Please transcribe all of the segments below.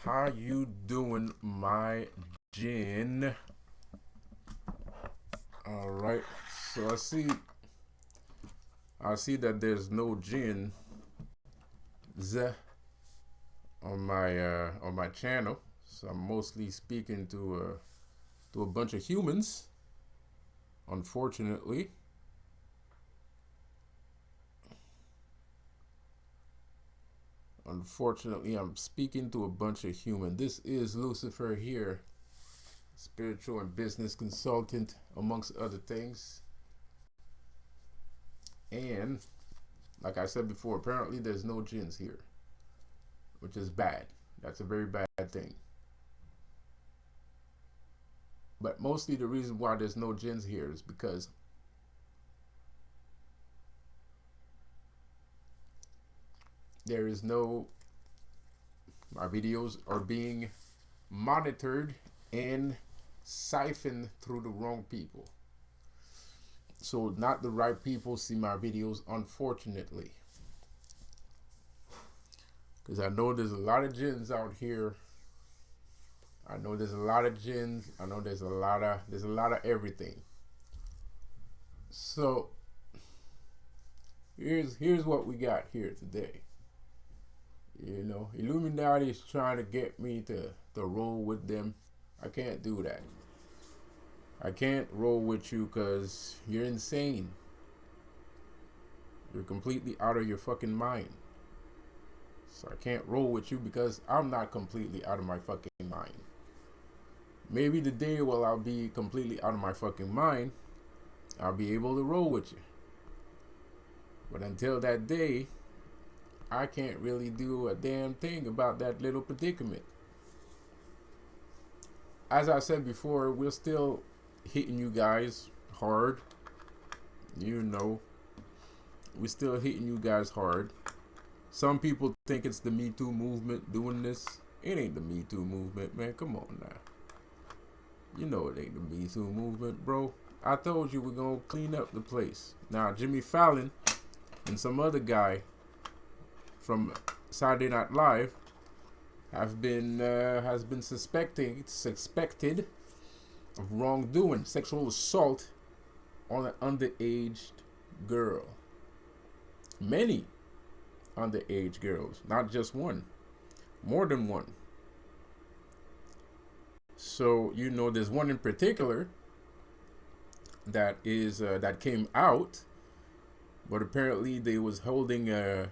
How you doing, my Jin? All right. So I see that there's no Jin on my channel. So I'm mostly speaking to a bunch of humans. Unfortunately, I'm speaking to a bunch of humans. This is Lucifer here, spiritual and business consultant, amongst other things. And like I said before, apparently there's no jinns here, which is bad. That's a very bad thing. But mostly the reason why there's no jinns here is because there is no, my videos are being monitored and siphoned through the wrong people. So not the right people see my videos, unfortunately. Because I know there's a lot of jinns out here. I know there's a lot of jinns. I know there's a lot of everything. So here's what we got here today. You know, Illuminati is trying to get me to roll with them. I can't do that. I can't roll with you because you're insane. You're completely out of your fucking mind. So I can't roll with you because I'm not completely out of my fucking mind. Maybe the day when I'll be completely out of my fucking mind, I'll be able to roll with you. But until that day, I can't really do a damn thing about that little predicament. As I said before, we're still hitting you guys hard. You know, we're still hitting you guys hard. Some people think it's the Me Too movement doing this. It ain't the Me Too movement, man. Come on now. You know it ain't the Me Too movement, bro. I told you we're gonna clean up the place. Now, Jimmy Fallon and some other guy from Saturday Night Live has been suspected of wrongdoing, sexual assault on an underage girl. Many underage girls, not just one, more than one. So you know, there's one in particular that came out, but apparently they were holding a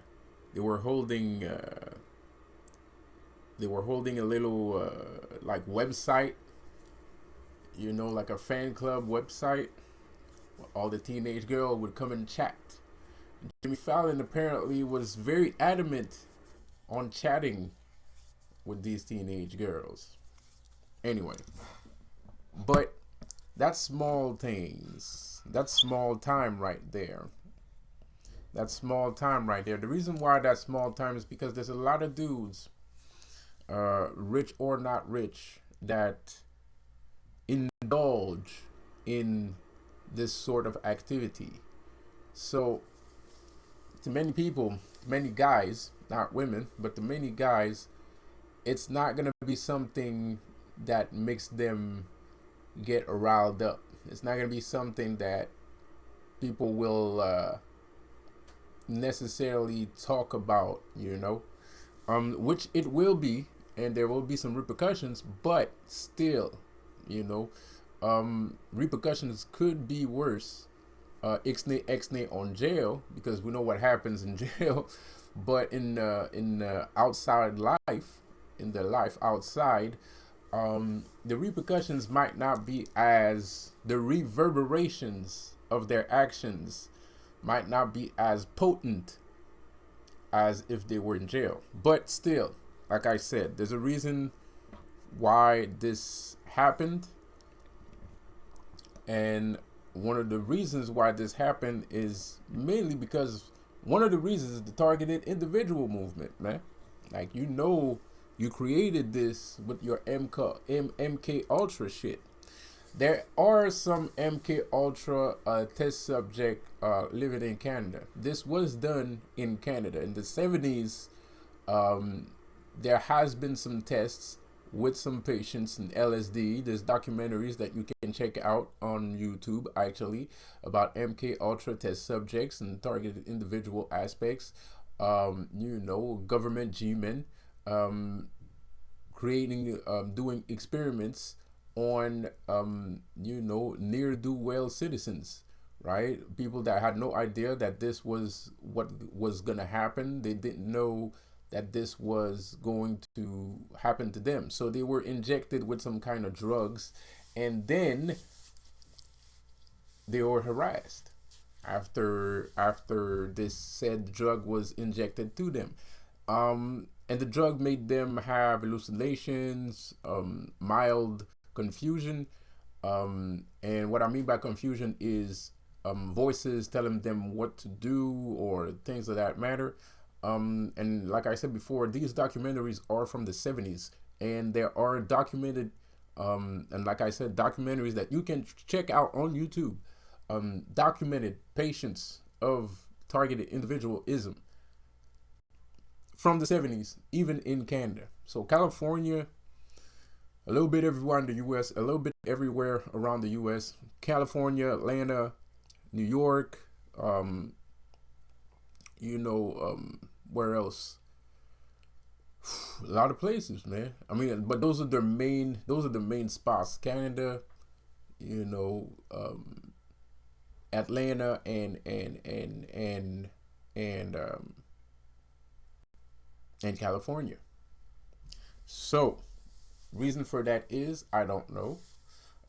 little like website, you know, like a fan club website. All the teenage girl would come and chat. Jimmy Fallon apparently was very adamant on chatting with these teenage girls. Anyway, but that's small things. That's small time right there. That's small time right there. The reason why that's small time is because there's a lot of dudes, rich or not rich, that indulge in this sort of activity. So to many people, many guys, not women, but to many guys, it's not going to be something that makes them get riled up. It's not going to be something that people will necessarily talk about, you know, which it will be, and there will be some repercussions, but still, you know, repercussions could be worse. Ixnay on jail, because we know what happens in jail. But in outside life, in the life outside, the repercussions might not be as, the reverberations of their actions might not be as potent as if they were in jail. But still, like I said, there's a reason why this happened. And one of the reasons why this happened is mainly because one of the reasons is the targeted individual movement, man. Like, you know, you created this with your MK Ultra shit. There are some MK Ultra test subject living in Canada. This was done in Canada in the 70s. there has been some tests with some patients in LSD. There's documentaries that you can check out on YouTube actually about MK Ultra test subjects and targeted individual aspects. Government G-men creating, doing experiments on, near do well citizens, right? People that had no idea that this was what was going to happen. They didn't know that this was going to happen to them. So they were injected with some kind of drugs, and then they were harassed after this said drug was injected to them. And the drug made them have hallucinations, mild confusion. And what I mean by confusion is voices telling them what to do or things of that matter. And like I said before, these documentaries are from the 70s, and there are documented, and like I said, documentaries that you can check out on YouTube, documented patients of targeted individualism from the 70s, even in Canada. So California, a little bit everywhere in the U.S., a little bit everywhere around the U.S., California, Atlanta, New York, where else? A lot of places, man. I mean, but those are the main spots. Canada, Atlanta and California. So, reason for that is I don't know.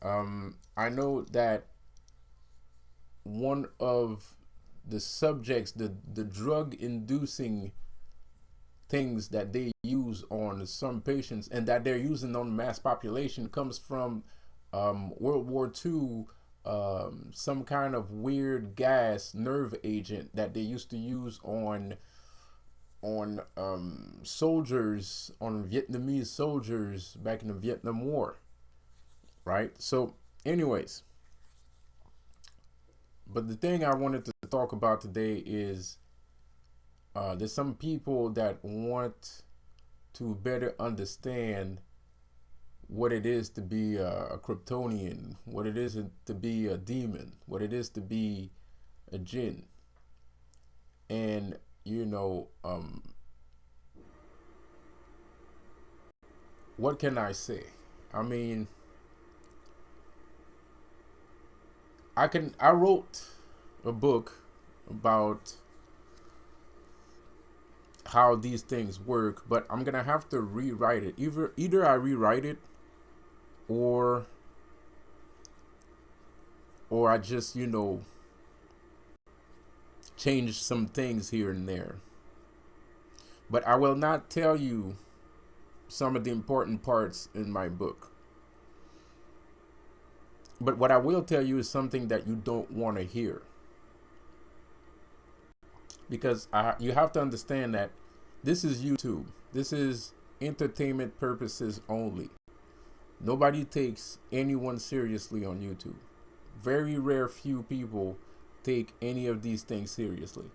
I know that one of the subjects, the drug inducing things that they use on some patients and that they're using on mass population comes from World War II, some kind of weird gas nerve agent that they used to use on soldiers, on Vietnamese soldiers back in the Vietnam War, right? So anyways, but the thing I wanted to talk about today is there's some people that want to better understand what it is to be a Kryptonian, what it is to be a demon, what it is to be a jinn. And, what can I say? I mean, I wrote a book about how these things work, but I'm gonna have to rewrite it. Either I rewrite it or I just, change some things here and there. But I will not tell you some of the important parts in my book. But what I will tell you is something that you don't want to hear. Because you have to understand that this is YouTube. This is entertainment purposes only. Nobody takes anyone seriously on YouTube. Very rare few people take any of these things seriously.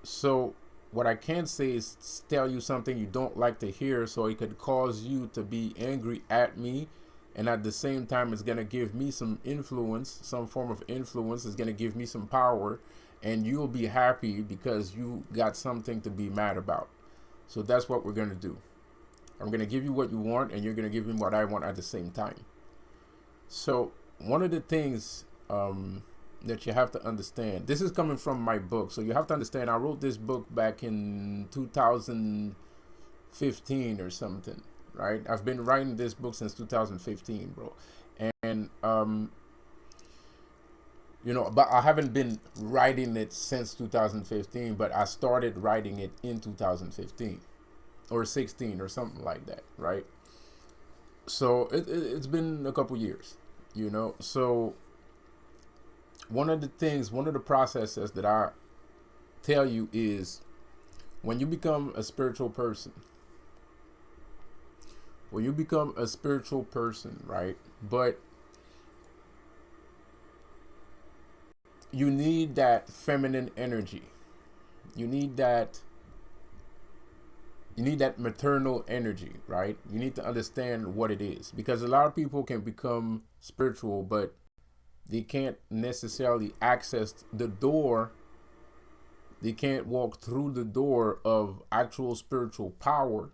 So what I can say is tell you something you don't like to hear, so it could cause you to be angry at me, and at the same time it's going to give me some influence, some form of influence. Is going to give me some power, and you'll be happy because you got something to be mad about. So that's what we're going to do. I'm going to give you what you want, and you're going to give me what I want at the same time. So one of the things that you have to understand, this is coming from my book, so you have to understand I wrote this book back in 2015 or something, right? I've been writing this book since 2015, bro. And but I haven't been writing it since 2015, but I started writing it in 2015 or 16 or something like that, right? So it's been a couple years, so one of the processes that I tell you is when you become a spiritual person, right? But you need that feminine energy. You need that You need that maternal energy, right? You need to understand what it is, because a lot of people can become spiritual, but they can't necessarily access the door. They can't walk through the door of actual spiritual power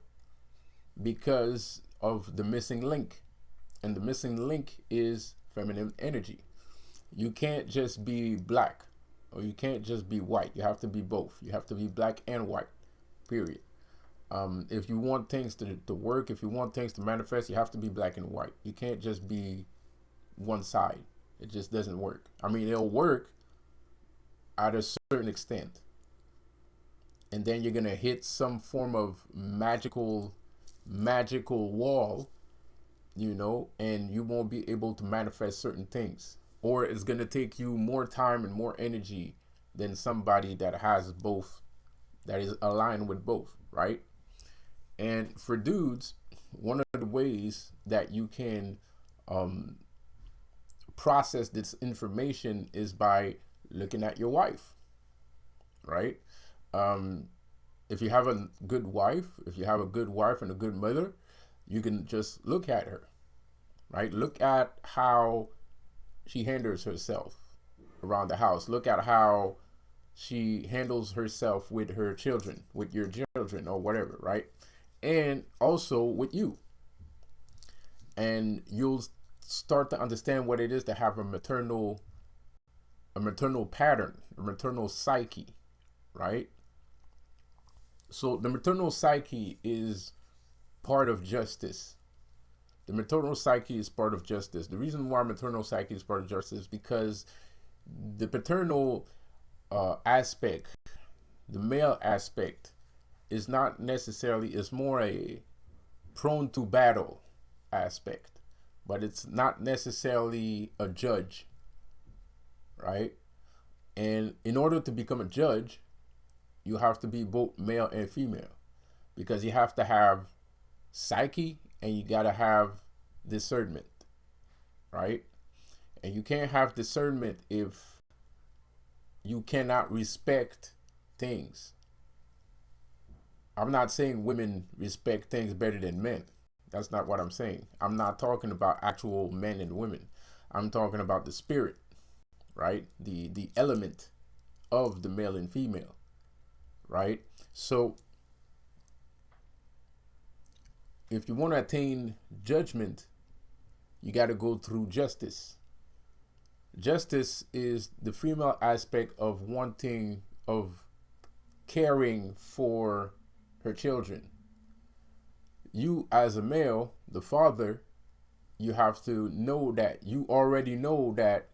because of the missing link. And the missing link is feminine energy. You can't just be black, or you can't just be white. You have to be both. You have to be black and white, period. If you want things to work, if you want things to manifest, you have to be black and white. You can't just be one side. It just doesn't work. I mean, it'll work at a certain extent. And then you're going to hit some form of magical wall, and you won't be able to manifest certain things. Or it's going to take you more time and more energy than somebody that has both, that is aligned with both, right? And for dudes, one of the ways that you can process this information is by looking at your wife, right? If you have a good wife, and a good mother, you can just look at her, right? Look at how she handles herself around the house. Look at how she handles herself with her children, with your children or whatever, right? And also with you. And you'll start to understand what it is to have a maternal pattern, a maternal psyche, right? So the maternal psyche is part of justice. The maternal psyche is part of justice. The reason why maternal psyche is part of justice is because the paternal aspect, the male aspect, is not necessarily, it's more a prone to battle aspect, but it's not necessarily a judge, right? And in order to become a judge, you have to be both male and female, because you have to have psyche and you got to have discernment, right? And you can't have discernment if you cannot respect things. I'm not saying women respect things better than men. That's not what I'm saying. I'm not talking about actual men and women. I'm talking about the spirit, right? The element of the male and female, right? So if you want to attain judgment, you got to go through justice. Justice is the female aspect of wanting, of caring for her children. You as a male, the father, you have to know that you already know that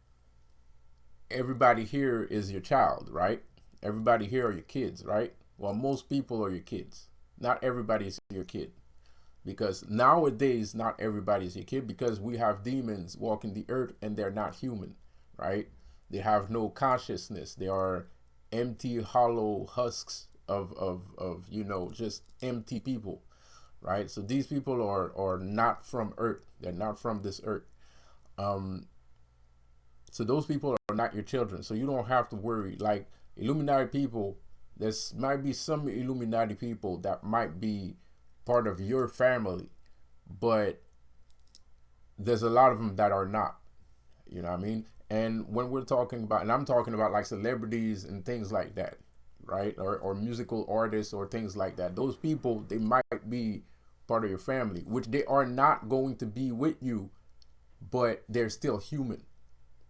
everybody here is your child, right? Everybody here are your kids, right? Well, most people are your kids. Not everybody's your kid. Because nowadays, not everybody's your kid, because we have demons walking the earth and they're not human, right? They have no consciousness. They are empty, hollow husks of just empty people, right? So these people are not from earth. They're not from this earth. So those people are not your children. So you don't have to worry. Like Illuminati people, there might be some Illuminati people that might be part of your family, but there's a lot of them that are not. You know what I mean? And when we're talking about, and I'm talking about like celebrities and things like that, right? Or musical artists or things like that. Those people, they might be part of your family, which they are not going to be with you, but they're still human,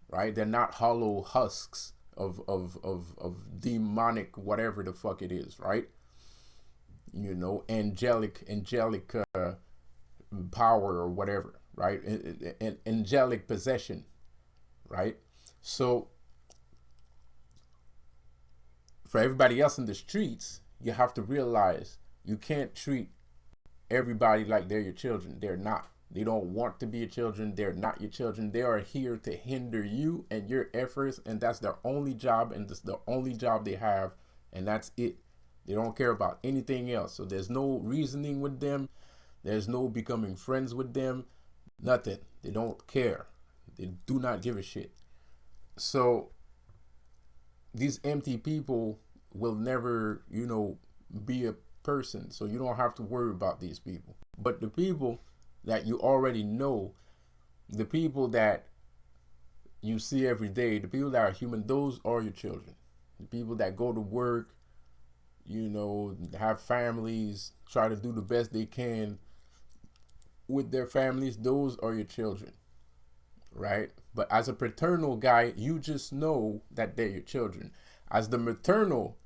right? They're not hollow husks of demonic whatever the fuck it is, right? Angelic power or whatever, right? And angelic possession, right? So for everybody else in the streets, you have to realize you can't treat everybody like they're your children. They're not. They don't want to be your children. They're not your children. They are here to hinder you and your efforts, and that's their only job, and that's the only job they have, and that's it. They don't care about anything else. So there's no reasoning with them. There's no becoming friends with them. Nothing. They don't care. They do not give a shit. So these empty people will never, be a person, so you don't have to worry about these people. But the people that you already know, the people that you see every day, the people that are human, those are your children. The people that go to work, you know, have families, try to do the best they can with their families, those are your children, right? But as a paternal guy, you just know that they're your children. As the maternal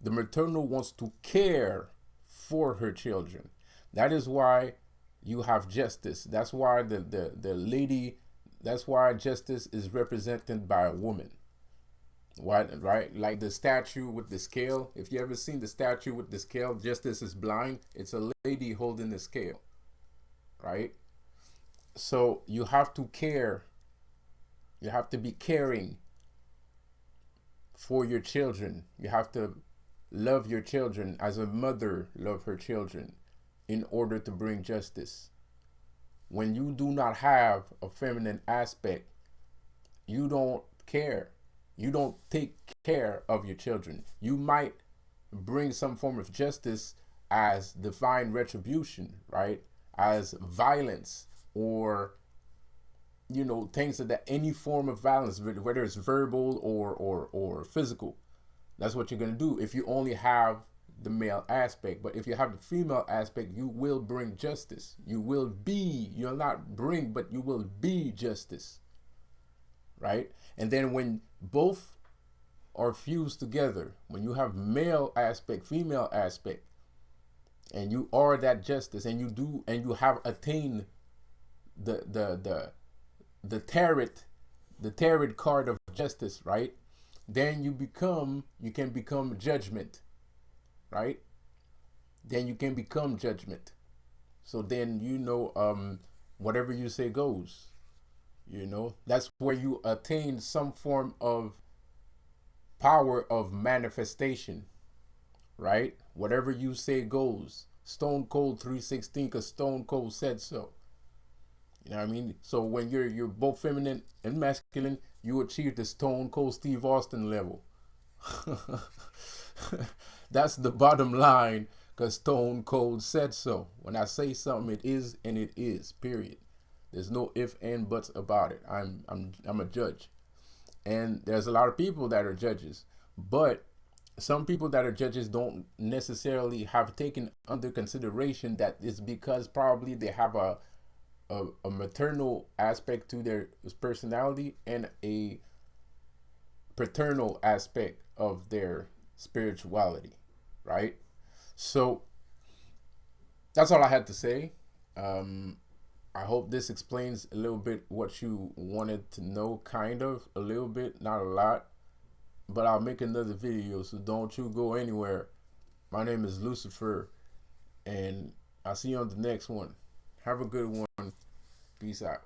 wants to care for her children. That is why you have justice. That's why the lady, that's why justice is represented by a woman. Why, right? Like the statue with the scale. If you ever seen the statue with the scale, justice is blind. It's a lady holding the scale, right? So you have to care. You have to be caring for your children. You have to love your children as a mother love her children in order to bring justice. When you do not have a feminine aspect, you don't care. You don't take care of your children. You might bring some form of justice as divine retribution, right? As violence, or you know, things that any form of violence, whether it's verbal or physical. That's what you're going to do if you only have the male aspect. But if you have the female aspect, you will bring justice. You'll not bring, but you will be justice, right? And then when both are fused together, when you have male aspect, female aspect, and you are that justice, and you have attained the tarot card of justice, right? Then you can become judgment, right? Then you can become judgment. So then, you know, whatever you say goes. You know, that's where you attain some form of power of manifestation, right? Whatever you say goes. Stone Cold 316, because Stone Cold said so. You know what I mean? So when you're both feminine and masculine, you achieve the Stone Cold Steve Austin level. That's the bottom line, because Stone Cold said so. When I say something, it is and it is. Period. There's no if and buts about it. I'm a judge, and there's a lot of people that are judges, but some people that are judges don't necessarily have taken under consideration that it's because probably they have a maternal aspect to their personality and a paternal aspect of their spirituality, right? So that's all I had to say. I hope this explains a little bit what you wanted to know, kind of, a little bit, not a lot, but I'll make another video, so don't you go anywhere. My name is Lucifer, and I'll see you on the next one. Have a good one. Peace out.